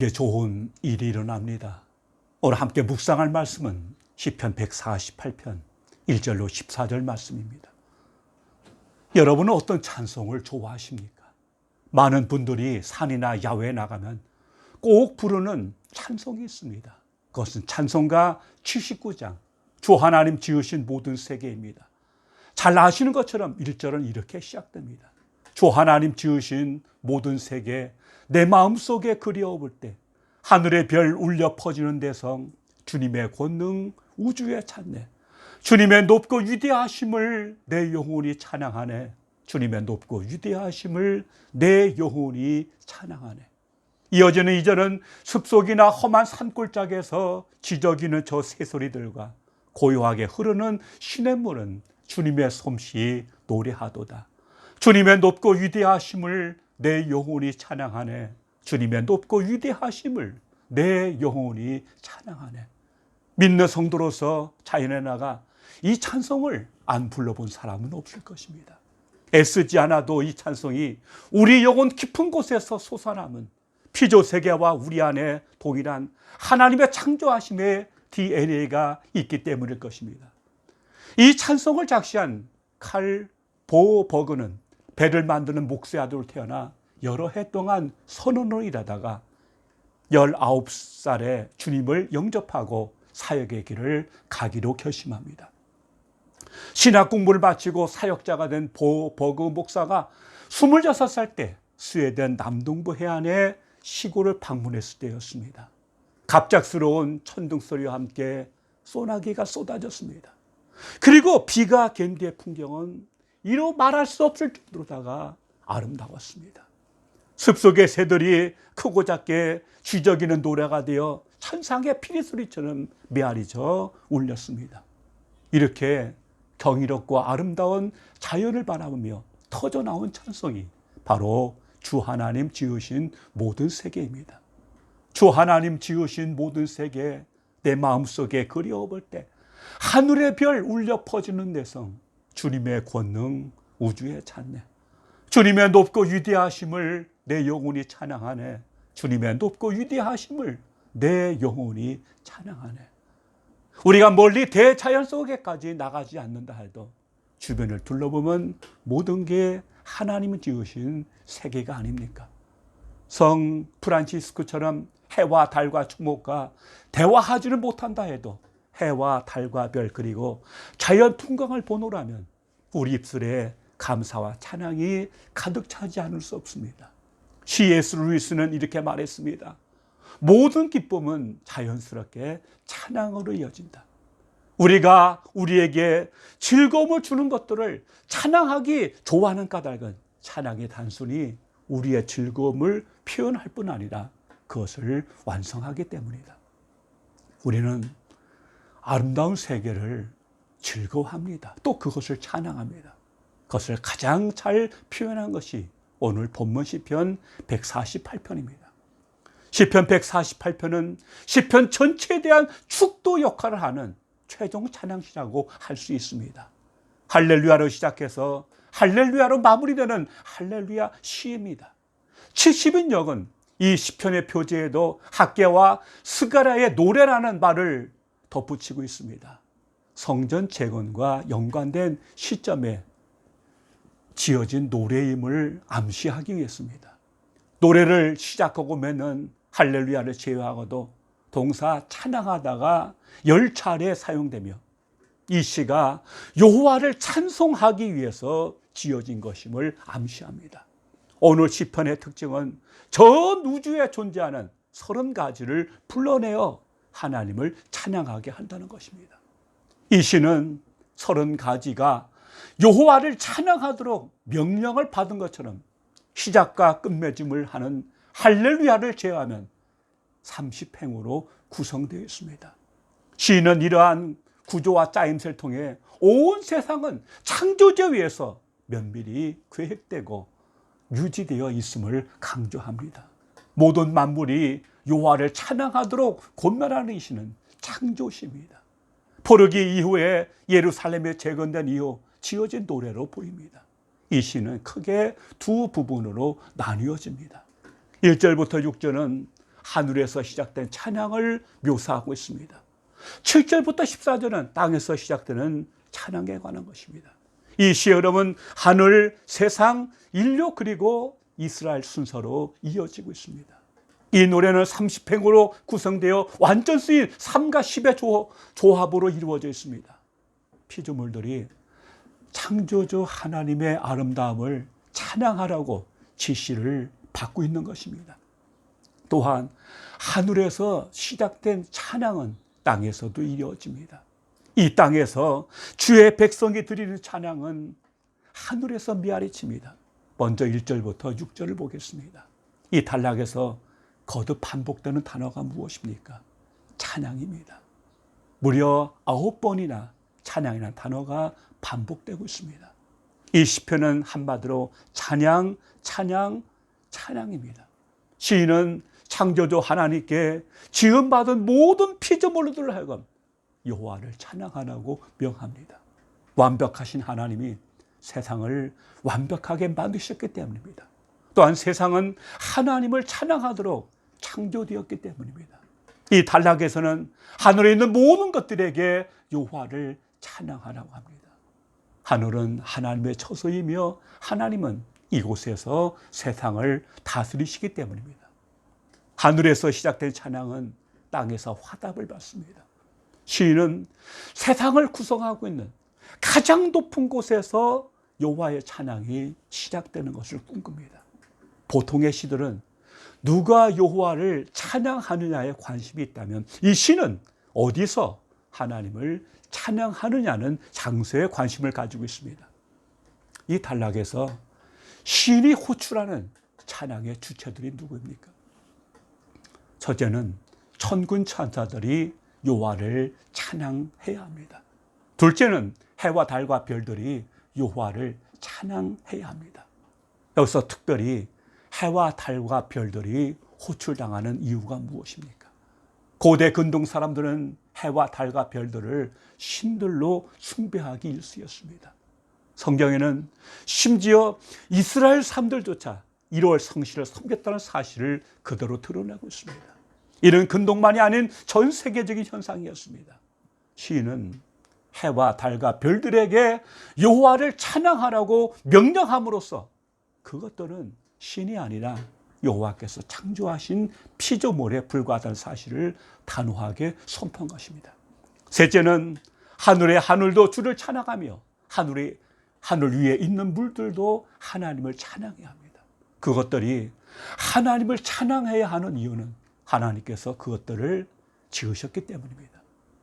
이게 좋은 일이 일어납니다. 오늘 함께 묵상할 말씀은 시편 148편 1절로 14절 말씀입니다. 여러분은 어떤 찬송을 좋아하십니까? 많은 분들이 산이나 야외에 나가면 꼭 부르는 찬송이 있습니다. 그것은 찬송가 79장 주 하나님 지으신 모든 세계입니다. 잘 아시는 것처럼 1절은 이렇게 시작됩니다. 주 하나님 지으신 모든 세계 내 마음속에 그리워볼 때 하늘의 별 울려 퍼지는 대성 주님의 권능 우주에 찾네. 주님의 높고 위대하심을 내 영혼이 찬양하네. 주님의 높고 위대하심을 내 영혼이 찬양하네. 이어지는 2절은 숲속이나 험한 산골짜기에서 지저귀는 저 새소리들과 고요하게 흐르는 시냇물은 주님의 솜씨 노래하도다. 주님의 높고 위대하심을 내 영혼이 찬양하네. 주님의 높고 위대하심을 내 영혼이 찬양하네. 믿는 성도로서 자연에 나가 이 찬송을 안 불러본 사람은 없을 것입니다. 애쓰지 않아도 이 찬송이 우리 영혼 깊은 곳에서 솟아남은 피조세계와 우리 안에 동일한 하나님의 창조하심의 DNA가 있기 때문일 것입니다. 이 찬송을 작시한 칼 보버그는 배를 만드는 목수의 아들로 태어나 여러 해 동안 선원으로 일하다가 19살에 주님을 영접하고 사역의 길을 가기로 결심합니다. 신학 공부를 마치고 사역자가 된 보버그 목사가 26살 때 스웨덴 남동부 해안의 시골을 방문했을 때였습니다. 갑작스러운 천둥소리와 함께 소나기가 쏟아졌습니다. 그리고 비가 갠 뒤의 풍경은 이루 말할 수 없을 정도로다가 아름다웠습니다. 숲속의 새들이 크고 작게 쥐저귀는 노래가 되어 천상의 피리소리처럼 메아리져 울렸습니다. 이렇게 경이롭고 아름다운 자연을 바라보며 터져나온 찬송이 바로 주 하나님 지으신 모든 세계입니다. 주 하나님 지으신 모든 세계 내 마음속에 그리워볼 때 하늘의 별 울려 퍼지는 내성 주님의 권능 우주에 찾네. 주님의 높고 위대하심을 내 영혼이 찬양하네. 주님의 높고 위대하심을 내 영혼이 찬양하네. 우리가 멀리 대자연 속에까지 나가지 않는다 해도 주변을 둘러보면 모든 게 하나님이 지으신 세계가 아닙니까? 성 프란치스코처럼 해와 달과 축목과 대화하지는 못한다 해도 해와 달과 별 그리고 자연 풍광을 보노라면 우리 입술에 감사와 찬양이 가득 차지 않을 수 없습니다. C.S. 루이스는 이렇게 말했습니다. 모든 기쁨은 자연스럽게 찬양으로 이어진다. 우리가 우리에게 즐거움을 주는 것들을 찬양하기 좋아하는 까닭은 찬양이 단순히 우리의 즐거움을 표현할 뿐 아니라 그것을 완성하기 때문이다. 우리는 아름다운 세계를 즐거워합니다. 또 그것을 찬양합니다. 그것을 가장 잘 표현한 것이 오늘 본문 시편 148편입니다. 시편 148편은 시편 전체에 대한 축도 역할을 하는 최종 찬양시라고 할 수 있습니다. 할렐루야로 시작해서 할렐루야로 마무리되는 할렐루야 시입니다. 70인역은 이 시편의 표제에도 학개와 스가랴의 노래라는 말을 덧붙이고 있습니다. 성전 재건과 연관된 시점에 지어진 노래임을 암시하기 위해서입니다. 노래를 시작하고 맺는 할렐루야를 제외하고도 동사 찬양하다가 10차례 사용되며 이 시가 여호와를 찬송하기 위해서 지어진 것임을 암시합니다. 오늘 시편의 특징은 전 우주에 존재하는 30가지를 불러내어 하나님을 찬양하게 한다는 것입니다. 이 시는 30가지가 여호와를 찬양하도록 명령을 받은 것처럼 시작과 끝맺음을 하는 할렐루야를 제외하면 30행으로 구성되어 있습니다. 시인은 이러한 구조와 짜임새를 통해 온 세상은 창조주에 의해서 면밀히 계획되고 유지되어 있음을 강조합니다. 모든 만물이 여호와를 찬양하도록 권면하는 이 시는 창조시입니다. 포르기 이후에 예루살렘에 재건된 이후 지어진 노래로 보입니다. 이 시는 크게 두 부분으로 나뉘어집니다. 1절부터 6절은 하늘에서 시작된 찬양을 묘사하고 있습니다. 7절부터 14절은 땅에서 시작되는 찬양에 관한 것입니다. 이 시의 흐름은 하늘, 세상, 인류 그리고 이스라엘 순서로 이어지고 있습니다. 이 노래는 30행으로 구성되어 완전 쓰인 3과 10의 조합으로 이루어져 있습니다. 피조물들이 창조주 하나님의 아름다움을 찬양하라고 지시를 받고 있는 것입니다. 또한 하늘에서 시작된 찬양은 땅에서도 이루어집니다. 이 땅에서 주의 백성이 드리는 찬양은 하늘에서 메아리칩니다. 먼저 1절부터 6절을 보겠습니다. 이 단락에서 거듭 반복되는 단어가 무엇입니까? 찬양입니다. 무려 9번이나 찬양이라는 단어가 반복되고 있습니다. 이 시편은 한마디로 찬양, 찬양, 찬양입니다. 시인은 창조주 하나님께 지음받은 모든 피조물들을 하여금 여호와를 찬양하라고 명합니다. 완벽하신 하나님이 세상을 완벽하게 만드셨기 때문입니다. 또한 세상은 하나님을 찬양하도록 창조되었기 때문입니다. 이 단락에서는 하늘에 있는 모든 것들에게 여호와를 찬양하라고 합니다. 하늘은 하나님의 처소이며 하나님은 이곳에서 세상을 다스리시기 때문입니다. 하늘에서 시작된 찬양은 땅에서 화답을 받습니다. 시인은 세상을 구성하고 있는 가장 높은 곳에서 여호와의 찬양이 시작되는 것을 꿈꿉니다. 보통의 시들은 누가 여호와를 찬양하느냐에 관심이 있다면 이 시는 어디서 하나님을 찬양하느냐는 장소에 관심을 가지고 있습니다. 이 단락에서 시인이 호출하는 찬양의 주체들이 누구입니까? 첫째는 천군 천사들이 여호와를 찬양해야 합니다. 둘째는 해와 달과 별들이 여호와를 찬양해야 합니다. 여기서 특별히 해와 달과 별들이 호출당하는 이유가 무엇입니까? 고대 근동 사람들은 해와 달과 별들을 신들로 숭배하기 일쑤였습니다. 성경에는 심지어 이스라엘 사람들조차 1월 성실을 섬겼다는 사실을 그대로 드러내고 있습니다. 이는 근동만이 아닌 전 세계적인 현상이었습니다. 시인은 해와 달과 별들에게 여호와를 찬양하라고 명령함으로써 그것들은 신이 아니라 여호와께서 창조하신 피조물에 불과하다는 사실을 단호하게 선포한 것입니다. 셋째는 하늘의 하늘도 주를 찬양하며 하늘 위에 있는 물들도 하나님을 찬양해야 합니다. 그것들이 하나님을 찬양해야 하는 이유는 하나님께서 그것들을 지으셨기 때문입니다.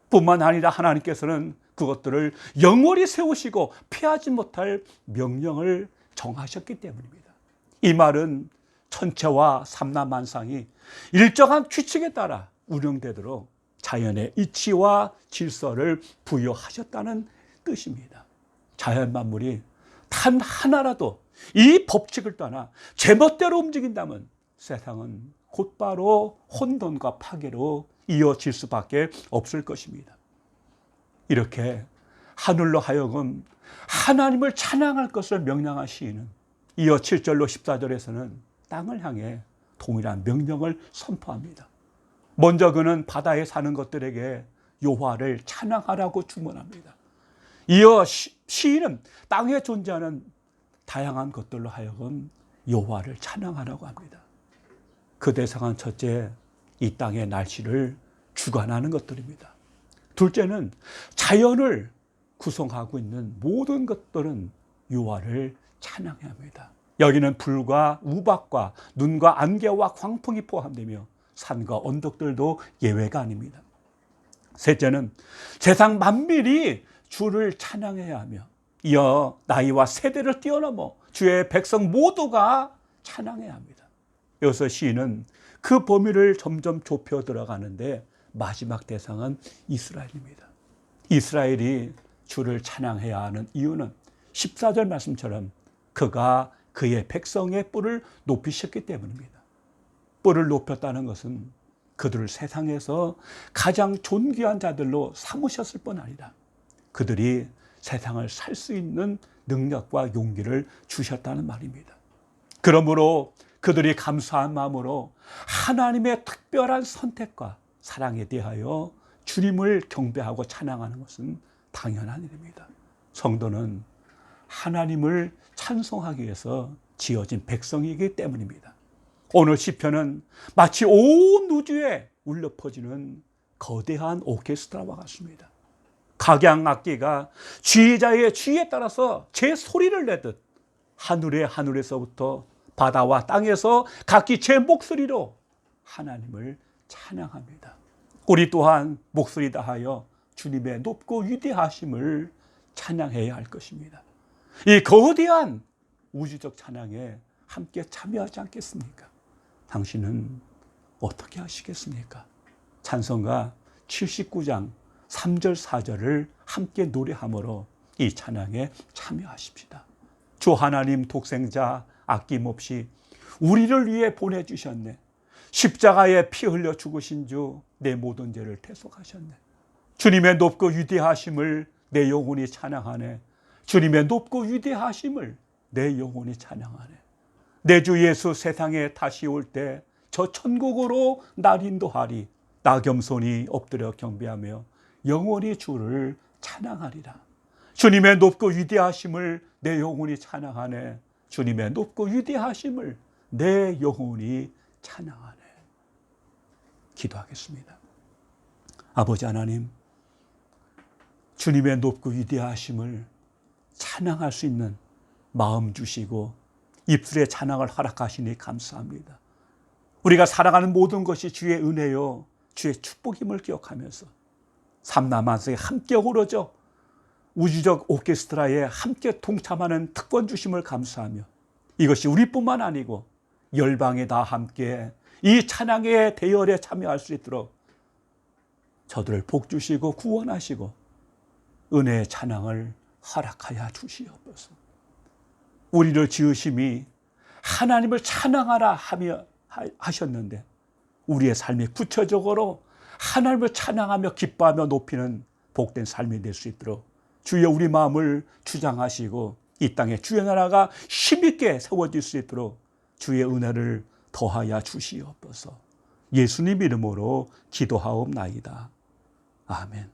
뿐만 아니라 하나님께서는 그것들을 영원히 세우시고 피하지 못할 명령을 정하셨기 때문입니다. 이 말은 천체와 삼라만상이 일정한 규칙에 따라 운영되도록 자연의 이치와 질서를 부여하셨다는 뜻입니다. 자연 만물이 단 하나라도 이 법칙을 떠나 제멋대로 움직인다면 세상은 곧바로 혼돈과 파괴로 이어질 수밖에 없을 것입니다. 이렇게 하늘로 하여금 하나님을 찬양할 것을 명령한 시인은 이어 7절로 14절에서는 땅을 향해 동일한 명령을 선포합니다. 먼저 그는 바다에 사는 것들에게 여호와를 찬양하라고 주문합니다. 이어 시인은 땅에 존재하는 다양한 것들로 하여금 여호와를 찬양하라고 합니다. 그 대상은 첫째, 이 땅의 날씨를 주관하는 것들입니다. 둘째는 자연을 구성하고 있는 모든 것들은 여호와를 찬양해야 합니다. 여기는 불과 우박과 눈과 안개와 광풍이 포함되며 산과 언덕들도 예외가 아닙니다. 셋째는 세상 만민이 주를 찬양해야 하며 이어 나이와 세대를 뛰어넘어 주의 백성 모두가 찬양해야 합니다. 여기서 시인은 그 범위를 점점 좁혀 들어가는데 마지막 대상은 이스라엘입니다. 이스라엘이 주를 찬양해야 하는 이유는 14절 말씀처럼 그가 그의 백성의 뿔을 높이셨기 때문입니다. 뿔을 높였다는 것은 그들을 세상에서 가장 존귀한 자들로 삼으셨을 뿐 아니라 그들이 세상을 살 수 있는 능력과 용기를 주셨다는 말입니다. 그러므로 그들이 감사한 마음으로 하나님의 특별한 선택과 사랑에 대하여 주님을 경배하고 찬양하는 것은 당연한 일입니다. 성도는 하나님을 찬송하기 위해서 지어진 백성이기 때문입니다. 오늘 시편은 마치 온 우주에 울려 퍼지는 거대한 오케스트라와 같습니다. 각양악기가 지휘자의 지휘에 따라서 제 소리를 내듯 하늘에서부터 바다와 땅에서 각기 제 목소리로 하나님을 찬양합니다. 우리 또한 목소리 다하여 주님의 높고 위대하심을 찬양해야 할 것입니다. 이 거대한 우주적 찬양에 함께 참여하지 않겠습니까? 당신은 어떻게 하시겠습니까? 찬송가 79장 3절 4절을 함께 노래함으로 이 찬양에 참여하십시다. 주 하나님 독생자 아낌없이 우리를 위해 보내주셨네. 십자가에 피 흘려 죽으신 주 내 모든 죄를 대속하셨네. 주님의 높고 위대하심을 내 영혼이 찬양하네. 주님의 높고 위대하심을 내 영혼이 찬양하네. 내 주 예수 세상에 다시 올 때 저 천국으로 날 인도하리. 나 겸손히 엎드려 경배하며 영원히 주를 찬양하리라. 주님의 높고 위대하심을 내 영혼이 찬양하네. 주님의 높고 위대하심을 내 영혼이 찬양하네. 기도하겠습니다. 아버지 하나님, 주님의 높고 위대하심을 찬양할 수 있는 마음 주시고 입술의 찬양을 허락하시니 감사합니다. 우리가 살아가는 모든 것이 주의 은혜요 주의 축복임을 기억하면서 삼라만성에 함께 어우러져 우주적 오케스트라에 함께 동참하는 특권 주심을 감사하며 이것이 우리뿐만 아니고 열방에 다 함께 이 찬양의 대열에 참여할 수 있도록 저들을 복 주시고 구원하시고 은혜의 찬양을 허락하여 주시옵소서. 우리를 지으심이 하나님을 찬양하라 하며 하셨는데 우리의 삶이 구체적으로 하나님을 찬양하며 기뻐하며 높이는 복된 삶이 될 수 있도록 주여 우리 마음을 주장하시고 이 땅에 주의 나라가 힘있게 세워질 수 있도록 주의 은혜를 더하여 주시옵소서. 예수님 이름으로 기도하옵나이다. 아멘.